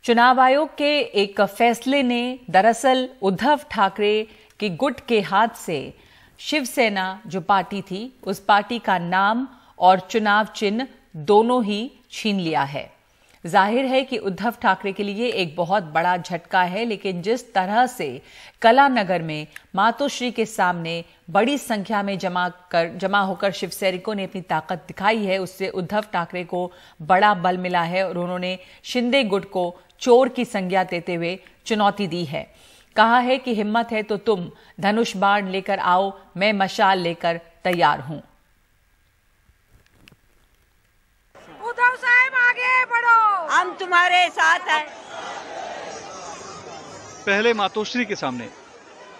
चुनाव आयोग के एक फैसले ने दरअसल उद्धव ठाकरे के गुट के हाथ से शिवसेना जो पार्टी थी उस पार्टी का नाम और चुनाव चिन्ह दोनों ही छीन लिया है। जाहिर है कि उद्धव ठाकरे के लिए एक बहुत बड़ा झटका है, लेकिन जिस तरह से कलानगर में मातोश्री के सामने बड़ी संख्या में जमा होकर शिवसैनिकों ने अपनी ताकत दिखाई है, उससे उद्धव ठाकरे को बड़ा बल मिला है और उन्होंने शिंदे गुट को चोर की संज्ञा देते हुए चुनौती दी है। कहा है कि हिम्मत है तो तुम धनुष बाण लेकर आओ, मैं मशाल लेकर तैयार हूं। उद्धव साहब आगे बढ़ो, हम तुम्हारे साथ हैं। पहले मातोश्री के सामने,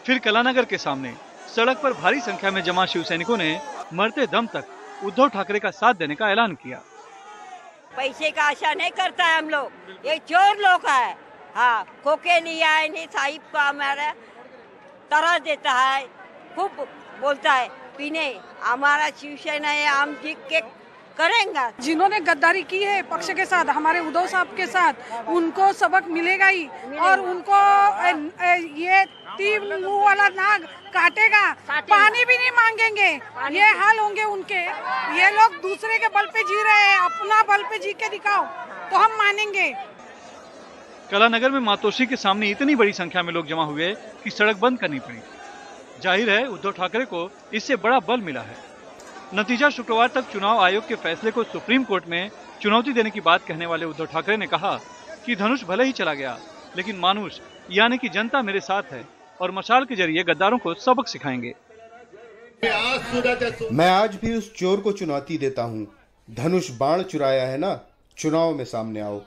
फिर कलानगर के सामने सड़क पर भारी संख्या में जमा शिवसैनिकों ने मरते दम तक उद्धव ठाकरे का साथ देने का ऐलान किया। पैसे का आशा नहीं करता है हम लोग, ये चोर लोग है। हाँ, खोके नहीं आए, नहीं साहिब को हमारा तरह देता है, खूब बोलता है पीने। हमारा शिवसेना है, हम जीत के करेंगे। जिन्होंने गद्दारी की है पक्ष के साथ, हमारे उद्धव साहब के साथ, उनको सबक मिलेगा ही और उनको ये तीन मुंह वाला नाग काटेगा, पानी भी नहीं मांगेंगे, ये हाल होंगे उनके। ये लोग दूसरे के बल पे जी रहे हैं, अपना बल पे जी के दिखाओ तो हम मानेंगे। कलानगर में मातोश्री के सामने इतनी बड़ी संख्या में लोग जमा हुए कि सड़क बंद करनी पड़ी। जाहिर है उद्धव ठाकरे को इससे बड़ा बल मिला है। नतीजा शुक्रवार तक चुनाव आयोग के फैसले को सुप्रीम कोर्ट में चुनौती देने की बात कहने वाले उद्धव ठाकरे ने कहा कि धनुष भले ही चला गया, लेकिन मानुष यानी कि जनता मेरे साथ है और मशाल के जरिए गद्दारों को सबक सिखाएंगे। मैं आज भी उस चोर को चुनौती देता हूँ। धनुष बाण चुराया है ना, चुनाव में सामने आओ,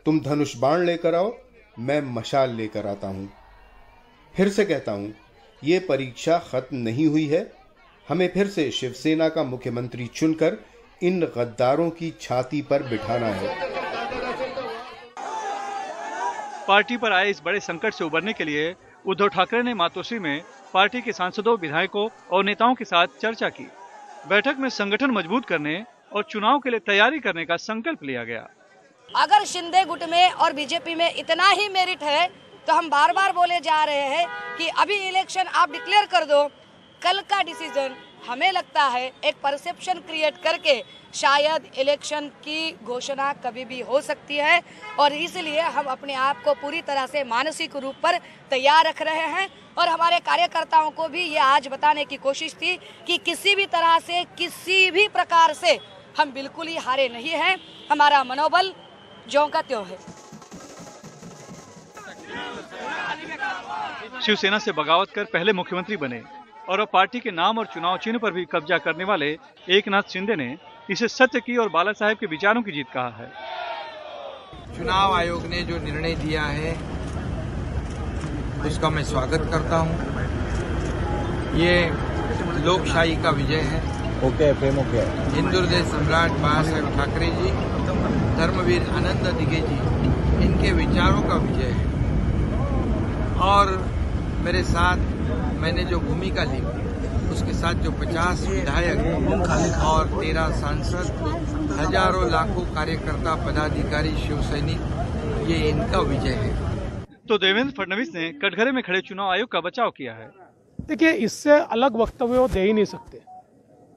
तुम धनुष बाण लेकर आओ, मैं मशाल लेकर आता हूँ। फिर से कहता हूँ, ये परीक्षा खत्म नहीं हुई है। हमें फिर से शिवसेना का मुख्यमंत्री चुनकर इन गद्दारों की छाती पर बिठाना है। पार्टी पर आए इस बड़े संकट से उबरने के लिए उद्धव ठाकरे ने मातोश्री में पार्टी के सांसदों, विधायकों और नेताओं के साथ चर्चा की। बैठक में संगठन मजबूत करने और चुनाव के लिए तैयारी करने का संकल्प लिया गया। अगर शिंदे गुट में और बीजेपी में इतना ही मेरिट है तो हम बार बार बोले जा रहे हैं कि अभी इलेक्शन आप डिक्लेयर कर दो। कल का डिसीजन हमें लगता है एक परसेप्शन क्रिएट करके शायद इलेक्शन की घोषणा कभी भी हो सकती है, और इसलिए हम अपने आप को पूरी तरह से मानसिक रूप पर तैयार रख रहे हैं। और हमारे कार्यकर्ताओं को भी ये आज बताने की कोशिश थी कि किसी भी तरह से, किसी भी प्रकार से हम बिल्कुल ही हारे नहीं हैं। हमारा मनोबल ज्यों का त्यों है। शिवसेना से बगावत कर पहले मुख्यमंत्री बने और अब पार्टी के नाम और चुनाव चिन्ह पर भी कब्जा करने वाले एकनाथ शिंदे ने इसे सत्य की और बाला साहेब के विचारों की जीत कहा है। चुनाव आयोग ने जो निर्णय दिया है उसका मैं स्वागत करता हूं। ये लोकशाही का विजय है। हिंदू हृदय सम्राट बाला साहेब ठाकरे जी, धर्मवीर आनंद दिघे जी, इनके विचारों का विजय है। और मेरे साथ मैंने जो भूमिका ली, उसके साथ जो 50 विधायक और 13 सांसद, हजारों लाखों कार्यकर्ता, पदाधिकारी, शिवसैनिक, ये इनका विजय है। तो देवेंद्र फडणवीस ने कटघरे में खड़े चुनाव आयोग का बचाव किया है। देखिए, इससे अलग वक्तव्य वो दे ही नहीं सकते।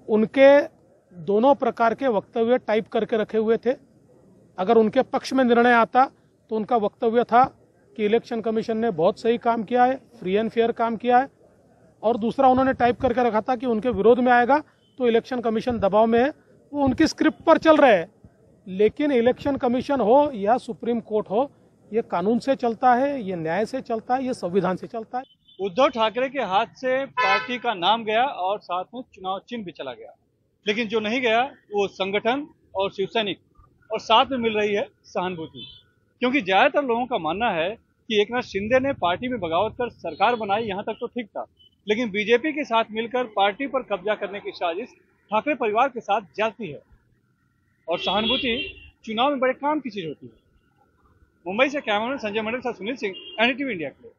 उनके दोनों प्रकार के वक्तव्य टाइप करके रखे हुए थे। अगर उनके पक्ष में निर्णय आता तो उनका वक्तव्य था कि इलेक्शन कमीशन ने बहुत सही काम किया है, फ्री एंड फेयर काम किया है, और दूसरा उन्होंने टाइप करके रखा था कि उनके विरोध में आएगा तो इलेक्शन कमीशन दबाव में है। वो उनकी स्क्रिप्ट पर चल रहे हैं। लेकिन इलेक्शन कमीशन हो या सुप्रीम कोर्ट हो, ये कानून से चलता है, ये न्याय से चलता है, ये संविधान से चलता है। उद्धव ठाकरे के हाथ से पार्टी का नाम गया और साथ में चुनाव चिन्ह भी चला गया, लेकिन जो नहीं गया वो संगठन और शिवसैनिक, और साथ में मिल रही है सहानुभूति। क्योंकि ज्यादातर लोगों का मानना है कि एकनाथ शिंदे ने पार्टी में बगावत कर सरकार बनाई, यहाँ तक तो ठीक था, लेकिन बीजेपी के साथ मिलकर पार्टी पर कब्जा करने की साजिश ठाकरे परिवार के साथ जाती है। और सहानुभूति चुनाव में बड़े काम की चीज होती है। मुंबई से कैमरामैन संजय मंडल के साथ सुनील सिंह, एनडीटीवी इंडिया के लिए।